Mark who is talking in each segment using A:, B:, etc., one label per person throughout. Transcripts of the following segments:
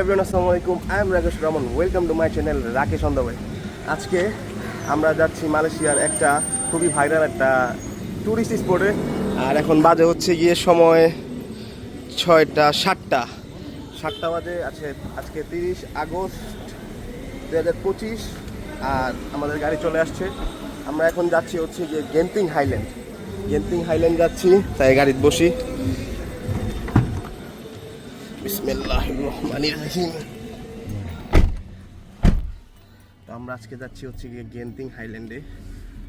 A: Everyone, আসসালামু আলাইকুম। I am Rakesh Rahman. Welcome to my channel Rakesh on the way. আজকে আমরা যাচ্ছি মালয়েশিয়ার একটা খুবই ভাইরাল একটা ট্যুরিস্ট স্পটে। আর এখন বাজে হচ্ছে গিয়ে সময় 7টা বাজে আছে। আজকে 30 আগস্ট 2025। আর আমাদের গাড়ি চলে আসছে। আমরা এখন যাচ্ছি হচ্ছে গিয়ে গেন্তিং হাইল্যান্ড যাচ্ছি, তাই গাড়িতে বসি। বিসমিল্লাহির রহমানির রহিম। তো আমরা আজকে যাচ্ছি হচ্ছে গিয়ে গেন্তিং হাইল্যান্ডে।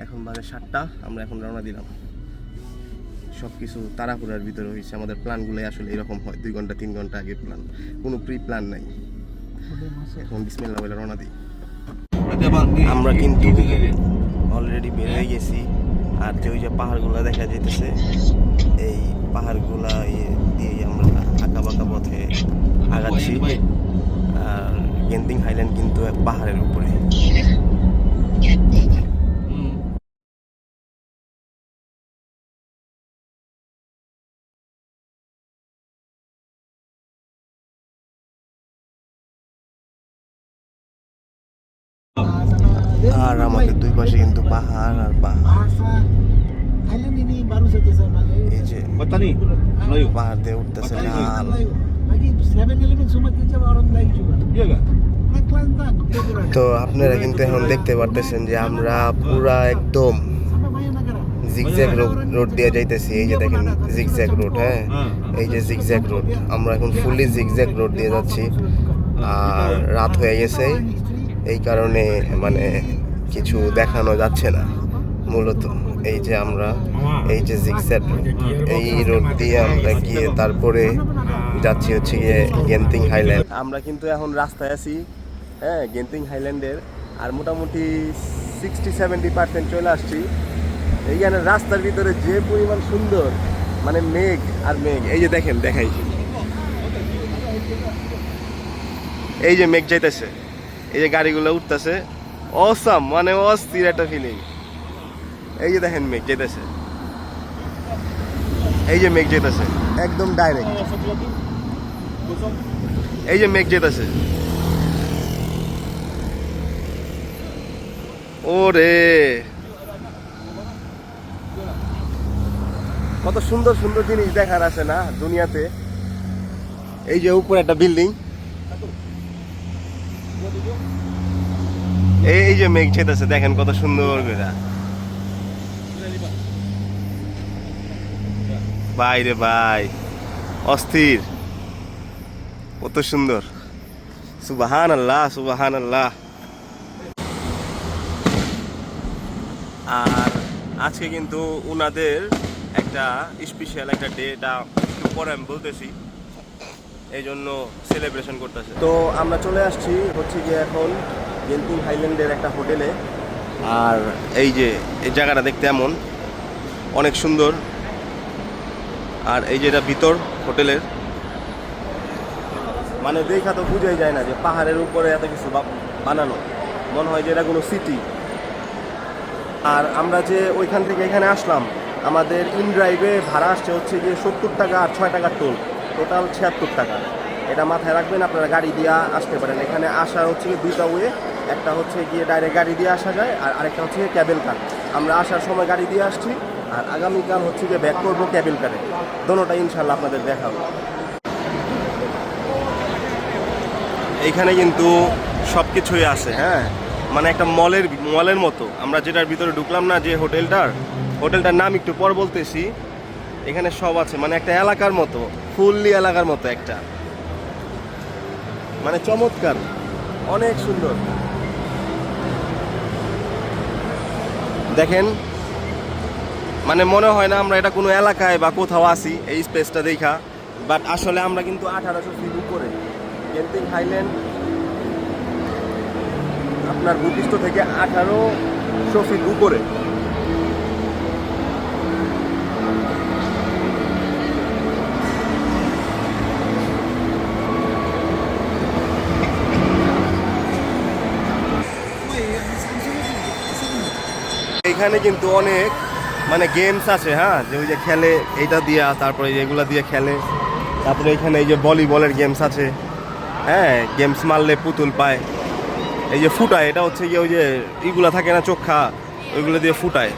A: এখন বাজে 7টা, আমরা এখন রওনা দিলাম। সব কিছু তাড়াহুড়ার ভিতরে হয়েছে। আমাদের প্ল্যানগুলো আসলে এরকম হয়, 2 ঘন্টা 3 ঘন্টা আগে প্ল্যান, কোনো প্রি প্ল্যান নাই। এখন বিসমিল্লাহ বলে রওনা দিই। আমরা কিন্তু অলরেডি বের হয়ে গেছি। আর যে ওই যে পাহাড়গুলো দেখা যাইতেছে, এই পাহাড়গুলা দিয়ে আমরা আঁকা বাঁকা পথে আগাচ্ছি। আর গেন্তিং হাইল্যান্ড কিন্তু এক পাহাড়ের উপরে। আর আমাদের দুই পাশে কিন্তু পাহাড় আর পাহাড়। এই যে পাহাড় দিয়ে উঠতেছে লাল। তো আপনারা কিন্তু এখন দেখতে পারতেছেন যে আমরা পুরা একদম জিগজ্যাগ রোড দিয়ে যাইতেছি। এই যে দেখেন জিগজ্যাগ রোড, হ্যাঁ এই যে জিগজ্যাগ রোড। আমরা এখন ফুললি জিগজ্যাগ রোড দিয়ে যাচ্ছি। আর রাত হয়ে গেছে, এই কারণে মানে কিছু দেখানো যাচ্ছে না মূলত। এই যে আমরা এই যে জিগজ্যাগ রোড, এই রোড দিয়ে আমরা গিয়ে তারপরে যাচ্ছি হচ্ছে গিয়ে গেন্তিং হাইল্যান্ড। আমরা কিন্তু এখন রাস্তায় আছি, হ্যাঁ গেন্তিং হাইল্যান্ডের। আর মোটামুটি 60-70% চলে আসছি। এইখানে রাস্তার ভিতরে যে পরিমাণ সুন্দর, মানে মেঘ আর মেঘ। এই যে দেখেন, দেখাই, এই যে মেঘ যাইতেছে, এই যে গাড়িগুলো উঠতেছে, অসাম, মানে অস্থির একটা ফিলিং। এই যে দেখেন মেঘ যাইতেছে, এই যে মেঘ যেতেছে একদম ডাইরেক্ট। এই যে মেঘ যেতেছে, ওরে কত সুন্দর সুন্দর জিনিস দেখার আছে না দুনিয়াতে। এই যে উপরে একটা বিল্ডিং, এই যে মেঘ যেতেছে, দেখেন কত সুন্দর করে। ভাই রে ভাই, অস্থির, কত সুন্দর। সুবহানাল্লাহ, সুবহানাল্লাহ। আর আজকে কিন্তু উনাদের একটা স্পেশাল একটা ডে, এটা একটু পরে আমি বলতেছি, এই জন্য সেলিব্রেশন করতেছে। তো আমরা চলে আসছি হচ্ছে গিয়ে এখন গেন্তিং হাইল্যান্ডের একটা হোটেলে। আর এই যে এই জায়গাটা দেখতে এমন অনেক সুন্দর। আর এই যে এটা ভিতর হোটেলের, মানে দেখা তো বুঝাই যায় না যে পাহাড়ের উপরে এত কিছু বানানো, মনে হয় যে এটা কোনো সিটি। আর আমরা যে ওইখান থেকে এখানে আসলাম, আমাদের ইন ড্রাইভে ভাড়া আসছে হচ্ছে গিয়ে 70 টাকা আর 6 টাকার টোল, টোটাল 76 টাকা। এটা মাথায় রাখবেন, আপনারা গাড়ি দিয়ে আসতে পারেন। এখানে আসার হচ্ছে গিয়ে 2টা ওয়ে, একটা হচ্ছে গিয়ে ডাইরেক্ট গাড়ি দিয়ে আসা যায়, আর আরেকটা হচ্ছে ক্যাবেল কার। আমরা আসার সময় গাড়ি দিয়ে আসছি, আর আগামীকাল হচ্ছে গিয়ে ব্যাক করবো ক্যাবেল কারে। দোনোটা ইনশাল্লাহ আপনাদের দেখাবো। এইখানে কিন্তু সব কিছুই আছে, হ্যাঁ মানে একটা মলের মতো। আমরা যেটার ভিতরে ঢুকলাম না, যে হোটেলটার নাম একটু পর বলতেছি। এখানে সব আছে, মানে একটা এলাকার মতো, ফুললি এলাকার মতো একটা, মানে চমৎকার, অনেক সুন্দর। দেখেন, মানে মনে হয় না আমরা এটা কোনো এলাকায় বা কোথাও আছি এই স্পেসটা দেখা। বাট আসলে আমরা কিন্তু 1800 ফিট উপরে। গেন্তিং হাইল্যান্ড আপনার ভূপৃষ্ঠ থেকে 1800 ফিট উপরে। এইখানে কিন্তু অনেক মানে গেমস আছে, হ্যাঁ যে ওই যে খেলে এইটা দিয়া, তারপরে এগুলা দিয়ে খেলে। তারপরে এখানে এই যে ভলিবলের গেমস আছে, হ্যাঁ, গেমস মারলে পুতুল পায়। এই যে ফুটায়, এটা হচ্ছে গিয়ে ওই যে ইগুলা থাকে না চোখা, ওইগুলো দিয়ে ফুটায়,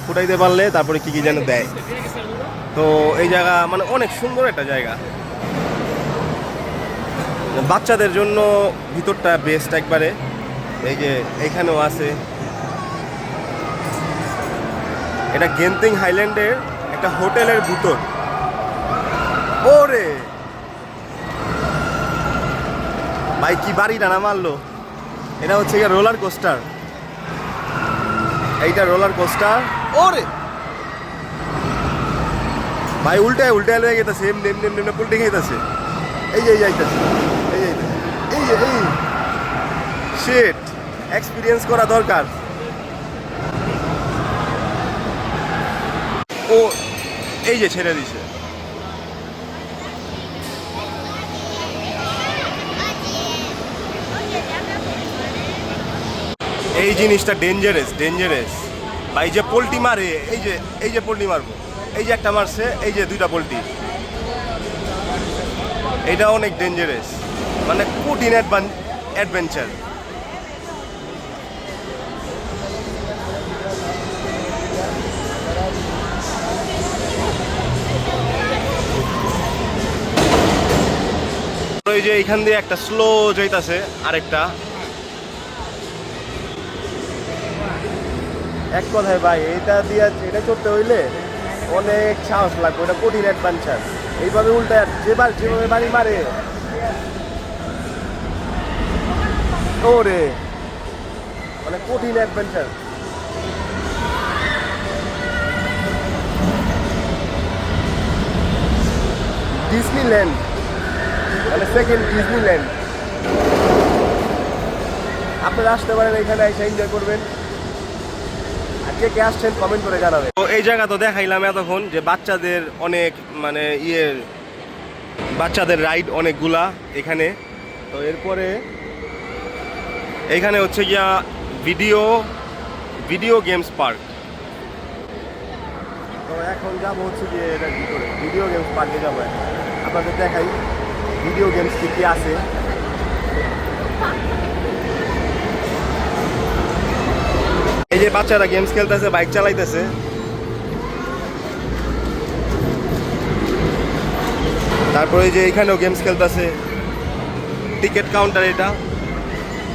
A: ফুটাইতে পারলে তারপরে কি কি যেন দেয়। তো এই জায়গা মানে অনেক সুন্দর একটা জায়গা, বাচ্চাদের জন্য ভিতরটা বেস্ট একবারে। এই যে এইখানেও আছে, এটা গেন্তিং হাইল্যান্ডের একটা হোটেলের ভিতর। ওরে ভাই কি বাড়ি ডানা মারলো। এটা হচ্ছে গিয়ে রোলার কোস্টার, এইটা রোলার কোস্টার। ওরে ভাই উল্টায় উল্টায় লয়ে গেছে, এমনি এমনি এমনি উল্টে খাইতেছে। এই যে যাইতেছে, এই যে এই যে এই শিট, এক্সপিরিয়েন্স করা দরকার। ও এই যে ছেড়ে দিছে। এই জিনিসটা ডেঞ্জারাস ভাই, যে পোল্টি মারে, এই যে পোল্টি মারবো, এই যে একটা মারছে, এই যে দুইটা পোল্টি, এটা অনেক ডেঞ্জারাস, মানে কঠিন অ্যাডভেঞ্চার। ওই যে এখান দিয়ে একটা স্লো যাইতাছে, আরেকটা। এক কথায় ভাই এটা দিয়ে এটা চড়তে হইলে অনেক সাহস লাগবে, ওটা কঠিন অ্যাডভেঞ্চার। এইভাবে উল্টায় যেভাবে বাড়ি মারে, ওরে মানে কঠিন অ্যাডভেঞ্চার। ডিজনিল্যান্ড মানে সেকেন্ড ডিজনিল্যান্ড। আপনারা আসতে পারেন, এখানে এসে এনজয় করবেন। আর কে কে আসছেন কমেন্ট করে জানাবেন। তো এই জায়গা তো দেখাইলাম এতক্ষণ, যে বাচ্চাদের অনেক মানে বাচ্চাদের রাইড অনেকগুলা এখানে। তো এরপরে এইখানে হচ্ছে গিয়া ভিডিও গেমস পার্ক। তো এখন যাবো হচ্ছে গিয়ে এটার ভিতরে, ভিডিও গেমস পার্কে যাবো। আপনাদের দেখাই ভিডিও গেমস কি কি আছে। এই যে বাচ্চারা গেমস খেলতেছে, বাইক চালাইতেছে। তারপরে এই যে এখানেও গেমস খেলতেছে, টিকিট কাউন্টার এটা।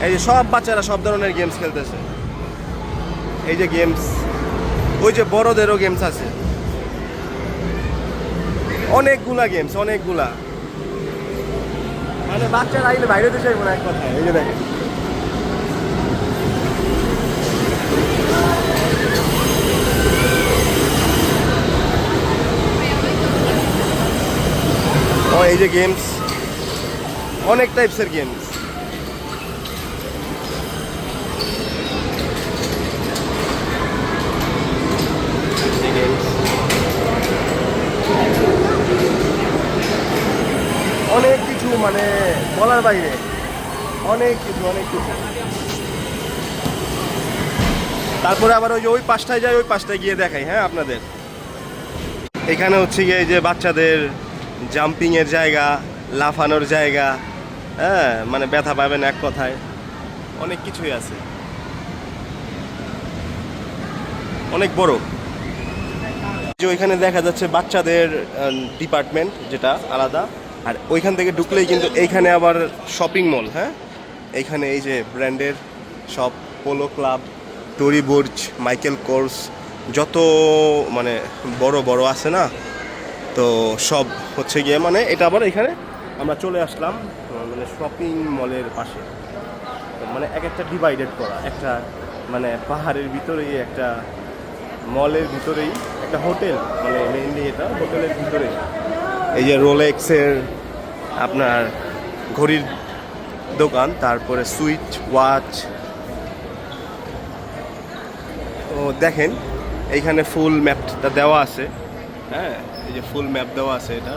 A: এই যে সব বাচ্চারা সব ধরনের গেমস খেলতেছে। এই যে গেমস, ওই যে বড়দেরও গেমস আছে, অনেকগুলা গেমস, অনেকগুলা। মানে বাচ্চারা আইলে বাইরে তো চাইবো না এক কথা। এই যে দেখেন, ও এই যে গেমস, অনেক টাইপসের গেমস। অনেক কিছু মানে বলার বাইরে, অনেক কিছু। তারপরে আবার ওই যে ওই পাশটায় যাই, ওই পাশটায় গিয়ে দেখাই হ্যাঁ আপনাদের। এখানে হচ্ছে গিয়ে এই যে বাচ্চাদের জাম্পিংয়ের জায়গা, লাফানোর জায়গা, হ্যাঁ মানে ব্যথা পাবেন এক কথায়, অনেক কিছুই আছে, অনেক বড়। যে ওইখানে দেখা যাচ্ছে বাচ্চাদের ডিপার্টমেন্ট, যেটা আলাদা। আর ওইখান থেকে ঢুকলেই কিন্তু এইখানে আবার শপিং মল। হ্যাঁ, এইখানে এই যে ব্র্যান্ডের সব, পোলো ক্লাব, টরি বুর্জ, মাইকেল কোর্স, যত মানে বড় বড় আছে না, তো সব হচ্ছে গিয়ে মানে এটা আবার এখানে আমরা চলে আসলাম মানে শপিং মলের পাশে। মানে এক একটা ডিভাইডেড করা, একটা মানে পাহাড়ের ভিতরেই একটা মলের ভিতরেই একটা হোটেল, মানে মেইনলি এটা হোটেলের ভিতরে। এই যে রোলেক্সের আপনার ঘড়ির দোকান, তারপরে সুইচ ওয়াচ। তো দেখেন এইখানে ফুল ম্যাপটা দেওয়া আছে। হ্যাঁ, এই যে ফুল ম্যাপ দেওয়া আছে এটা।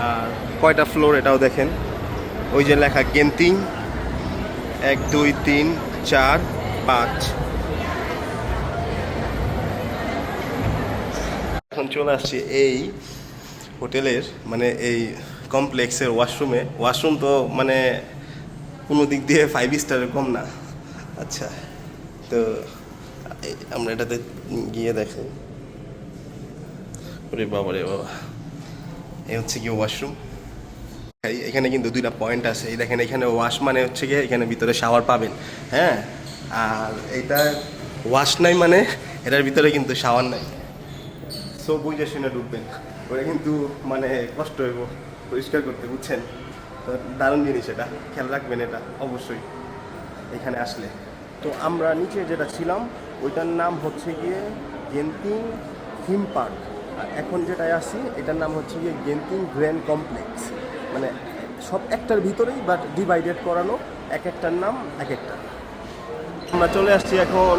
A: আর কয়টা ফ্লোর এটাও দেখেন, ওই যে লেখা গেন্তিং 1 2 3 4 5। এখন চলে আসছি এই হোটেলের মানে এই কমপ্লেক্সের ওয়াশরুম তো মানে কোনো দিক দিয়ে 5 স্টারের কম না। আচ্ছা, তো আমরা এটাতে গিয়ে দেখি। ওরে বাবা রে বাবা, এই হচ্ছে কি ওয়াশরুম। এখানে কিন্তু দুইটা পয়েন্ট আছে। এই দেখেন, এখানে ওয়াশ মানে হচ্ছে গিয়ে এখানে ভিতরে শাওয়ার পাবেন, হ্যাঁ। আর এইটা ওয়াশ নাই মানে এটার ভিতরে কিন্তু শাওয়ার নাই। সো বুঝে শুনে ঢুকবেন, ওটা কিন্তু মানে কষ্ট হইব পরিষ্কার করতে, বুঝছেন? তো দারুণ জিনিস, এটা খেয়াল রাখবেন এটা অবশ্যই এখানে আসলে। তো আমরা নিচে যেটা ছিলাম ওইটার নাম হচ্ছে গিয়ে গেন্তিং থিম পার্ক। আর এখন যেটায় আসি এটার নাম হচ্ছে গিয়ে গেন্তিং গ্র্যান্ড কমপ্লেক্স। মানে সব একটার ভিতরেই বাট ডিভাইডেড করানো, এক একটার নাম এক একটা। আমরা চলে আসছি এখন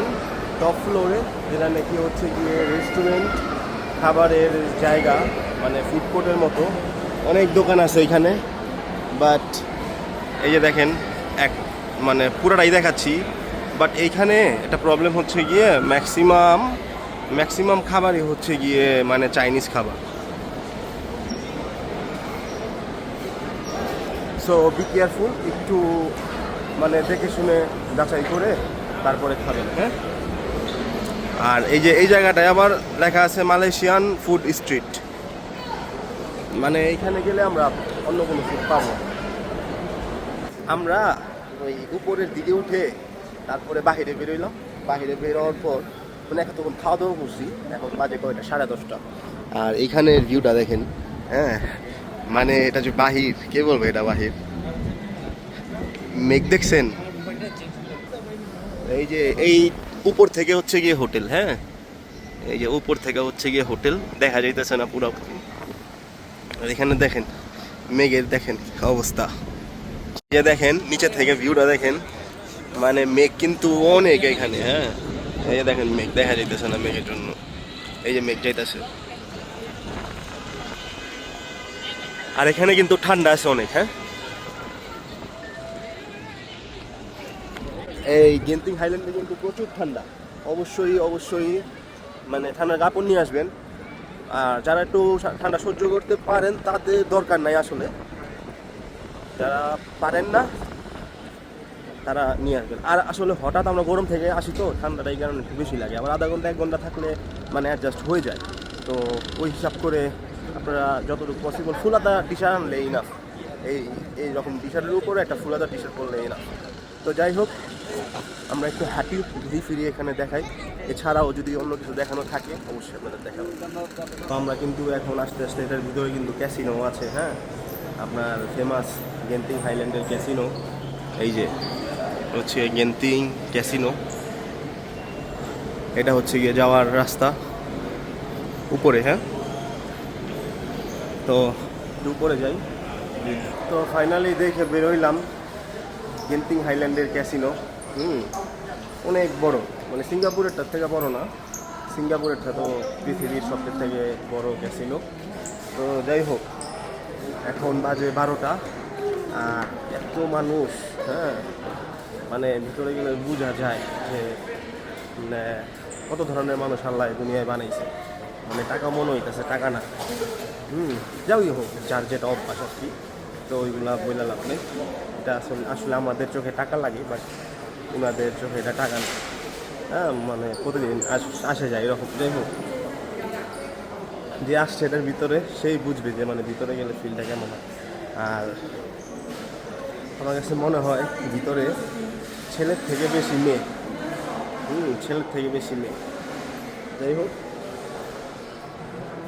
A: টপ ফ্লোরে, যেটা নাকি হচ্ছে গিয়ে রেস্টুরেন্ট, খাবারের জায়গা, মানে ফুড কোর্টের মতো অনেক দোকান আছে এখানে। বাট এই যে দেখেন, মানে পুরোটাই দেখাচ্ছি, বাট এইখানে একটা প্রবলেম হচ্ছে গিয়ে ম্যাক্সিমাম খাবারই হচ্ছে গিয়ে মানে চাইনিজ খাবার। সো বি কেয়ারফুল, একটু মানে দেখে শুনে যাচাই করে তারপরে খাবেন, হ্যাঁ। আর এই যে এই জায়গাটায় আবার লেখা আছে মালয়েশিয়ান ফুড স্ট্রিট, মানে এইখানে গেলে আমরা অন্য কোনো ফুড পাবো। আমরা ওই উপরের দিকে উঠে তারপরে বাহিরে বেরোইলাম। বাহিরে বেরোয়ার পর মানে এতক্ষণ খাওয়া দাওয়া করছি, এখন বাজে কয়টা, 10:30। আর এইখানের ভিউটা দেখেন, হ্যাঁ, মানে এটা যে বাহির, কে বলবো এটা বাহির। মেঘ দেখছেন? এই যে এই উপর থেকে হচ্ছে গিয়ে হোটেল, হ্যাঁ, এই যে উপর থেকে হচ্ছে গিয়ে হোটেল, দেখা যাইতেছে না পুরো। আর এখানে দেখেন মেঘের দেখেন অবস্থা, যে দেখেন নিচে থেকে ভিউটা দেখেন, মানে মেঘ কিন্তু অনেক এখানে, হ্যাঁ। এই যে দেখেন মেঘ দেখা যাইতেছে না মেঘের জন্য, এই যে মেঘ যাইতেছে। আর এখানে কিন্তু ঠান্ডা আছে অনেক, হ্যাঁ। এই গেন্তিং হাইল্যান্ডে কিন্তু প্রচুর ঠান্ডা, অবশ্যই মানে ঠান্ডার কাপড় নিয়ে আসবেন। আর যারা একটু ঠান্ডা সহ্য করতে পারেন তাদের দরকার নাই আসলে, যারা পারেন না তারা নিয়ে আসবেন। আর আসলে হঠাৎ আমরা গরম থেকে আসি তো ঠান্ডাটা এই কারণে একটু বেশি লাগে। আবার আধা ঘন্টা 1 ঘন্টা থাকলে মানে অ্যাডজাস্ট হয়ে যায়। তো ওই হিসাব করে আপনারা যতটুকু পসিবল ফুলাতা টি শার্ট আনলেই না, এই রকম টি শার্টের উপরে একটা ফুলাতা টি শার্ট পরলেই না। তো যাই হোক, আমরা একটু হাঁটি, ঘুরি ফিরি এখানে দেখাই। এছাড়াও যদি অন্য কিছু দেখানো থাকে অবশ্যই আপনাদের দেখাবো। তো আমরা কিন্তু এখন আস্তে আস্তে এটার ভিতরে কিন্তু ক্যাসিনো আছে, হ্যাঁ, আপনার ফেমাস গেন্তিং হাইল্যান্ডের ক্যাসিনো। এই যে হচ্ছে গেন্তিং ক্যাসিনো, এটা হচ্ছে গিয়ে যাওয়ার রাস্তা উপরে, হ্যাঁ। তো উপরে যাই। তো ফাইনালি দেখে বেরোইলাম গেন্তিং হাইল্যান্ডের ক্যাসিনো। অনেক বড়, মানে সিঙ্গাপুরেরটার থেকে বড় না, সিঙ্গাপুরেরটা তো পৃথিবীর সবথেকে থেকে বড় ক্যাসিনো। তো যাই হোক, এখন বাজে 12টা, আর এত মানুষ, হ্যাঁ, মানে ভিতরে গেলে বোঝা যায় যে মানে কত ধরনের মানুষ আল্লাহ দুনিয়ায় বানাইছে। মানে টাকা মনে হইতেছে টাকা না, যাই হোক, যার যেটা অভ্যাস আর কি। তো ওইগুলা বলে লাভ নেই, এটা আসলে আমাদের চোখে টাকা লাগে, বাট ওনাদের চোখে এটা টাকা না, হ্যাঁ। মানে প্রতিদিন আসে যায় এরকম। যাই হোক, যে আসছে এটার ভিতরে সেই বুঝবে যে মানে ভিতরে গেলে ফিলটা কেমন হয়। আর আমার কাছে মনে হয় ভিতরে ছেলের থেকে বেশি মেয়ে, ছেলের থেকে বেশি মেয়ে। যাই হোক,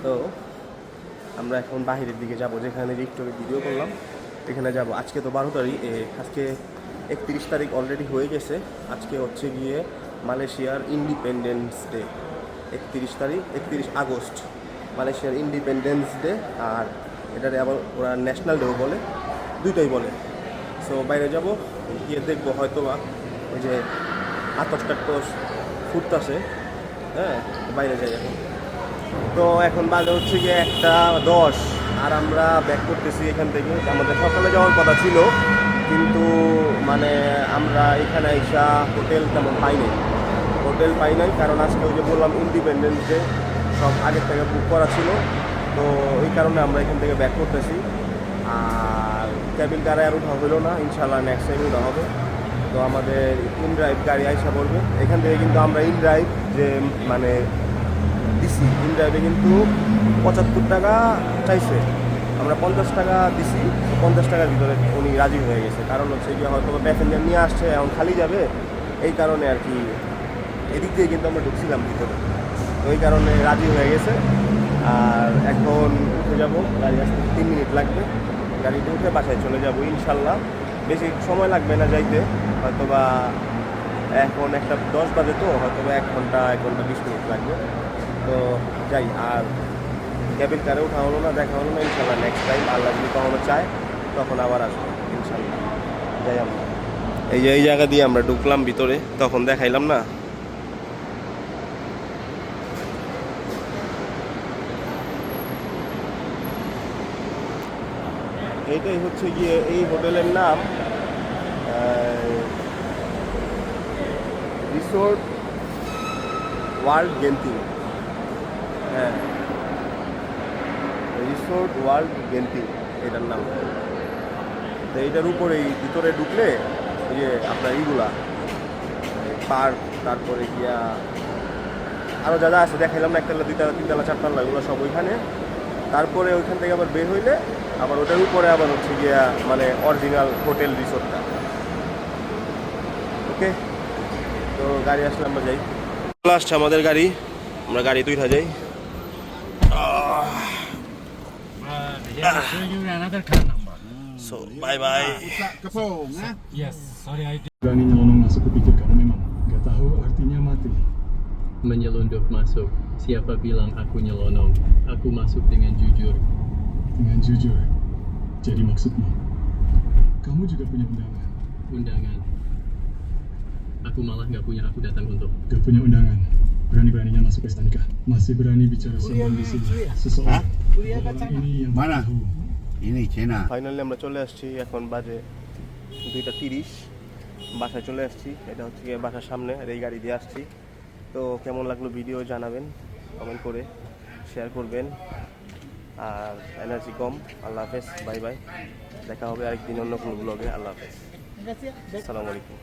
A: তো আমরা এখন বাহিরের দিকে যাব, যেখানে একটু ভিডিও করলাম এখানে যাব। আজকে তো 12 তারিখ, আজকে 31 তারিখ অলরেডি হয়ে গেছে। আজকে হচ্ছে গিয়ে মালয়েশিয়ার ইন্ডিপেন্ডেন্স ডে, 31 আগস্ট মালয়েশিয়ার ইন্ডিপেন্ডেন্স ডে। আর এটারে আবার ওরা ন্যাশনাল ডেও বলে, দুইটাই বলে। সো বাইরে যাব, গিয়ে দেখবো হয়তো বা ওই যে আতস ফুটতাছে, হ্যাঁ। বাইরে যাই এখন। তো এখন বাজে হচ্ছে গিয়ে 1:10, আর আমরা ব্যাক করতেছি এখান থেকে। আমাদের সকালে যাওয়ার কথা ছিল, কিন্তু মানে আমরা এখানে আইসা হোটেল তেমন পাই নাই, কারণ আজকে ওই যে বললাম ইন্ডিপেন্ডেন্স ডে, সব আগের থেকে বুক করা ছিল। তো এই কারণে আমরা এখান থেকে ব্যাক করতেছি। আর ক্যাবিন কারে আর উঠা হইলো না, ইনশাল্লাহ নেক্সট টাইম উঠা হবে। তো আমাদের ইন ড্রাইভ গাড়ি আইসা বলবে এখান থেকে, কিন্তু আমরা ইন ড্রাইভ যে মানে দিছি, ইন ড্রাইভে কিন্তু 75 টাকা চাইছে, আমরা 50 টাকা দিছি। 50 টাকার ভিতরে উনি রাজি হয়ে গেছে, কারণ হচ্ছে গিয়ে হয়তো প্যাসেঞ্জার নিয়ে আসছে, এখন খালি যাবে, এই কারণে আর কি এদিক দিয়ে কিন্তু আমরা ঢুকছিলাম ভিতরে, তো এই কারণে রাজি হয়ে গেছে। আর এখন উঠে যাব, গাড়ি আসতে 3 মিনিট লাগবে, গাড়িতে উঠে বাসায় চলে যাব ইনশাল্লাহ। বেশি সময় লাগবে না যাইতে, হয়তো বা এখন 1:10 বাজে, তো হয়তো বা 1 ঘন্টা 20 মিনিট লাগবে। তো যাই, আর ক্যাবিন কারে ওঠা হলো না, দেখা হলো না, ইনশাল্লাহ নেক্সট টাইম আল্লাহ যদি কখনো চায় তখন আবার আসবো ইনশাল্লাহ। যাই আমরা এই জায়গা দিয়ে আমরা ঢুকলাম ভিতরে, তখন দেখাইলাম না। এইটাই হচ্ছে গিয়ে এই হোটেলের নাম, রিসোর্ট ওয়ার্ল্ড গেন্টিং। হ্যাঁ, রিসোর্ট ওয়ার্ল্ড গেন্টিং এটার নাম। তো এইটার উপরেই ভিতরে ঢুকলে এই যে আপনার এইগুলা পার্ক, তারপরে গিয়া আরও যা যা আছে দেখাইলাম না, 1 তলা 2 তলা 3 তলা 4 তলা, এগুলো সব ওইখানে। তারপরে ওইখান থেকে আবার বের হইলে আবার ওটার উপরে আবার হচ্ছে গিয়া মানে অরিজিনাল হোটেল রিসোর্টটা। ওকে, তো গাড়ি আসলে আমরা যাই। আসছে আমাদের গাড়ি, আমরা গাড়ি তুইটা যাই। So bye bye.
B: Kepong, eh?
C: Yes, sorry I did.
B: Berani nyelonong masuk ke pikir kamu memang gak tahu artinya mati.
D: Menyelundup masuk. Siapa bilang aku nyelonong? Aku masuk dengan jujur.
B: Dengan jujur. Jadi maksudmu, kamu juga punya undangan?
D: Undangan. Aku malah nggak punya, aku datang untuk.
B: Gak punya undangan. Berani-beraninya masuk pesta nikah. Masih berani bicara sombong di sini. Seseorang. Orang ini yang
E: Mana?
B: tahu.
E: Ini Cina.
A: Finally আমরা চলে আসছি, এখন বাজে 2:30, বাসায় চলে আসছি। এটা হচ্ছে গিয়ে বাসার সামনে, আর এই গাড়ি দিয়ে আসছি। তো কেমন লাগলো ভিডিও জানাবেন, কমেন্ট করে শেয়ার করবেন। আর এনার্জি কম। আল্লাহ হাফেজ, বাই বাই, দেখা হবে আরেকদিন অন্য কোনো ব্লগে। আল্লাহ হাফেজ, আসসালামু আলাইকুম।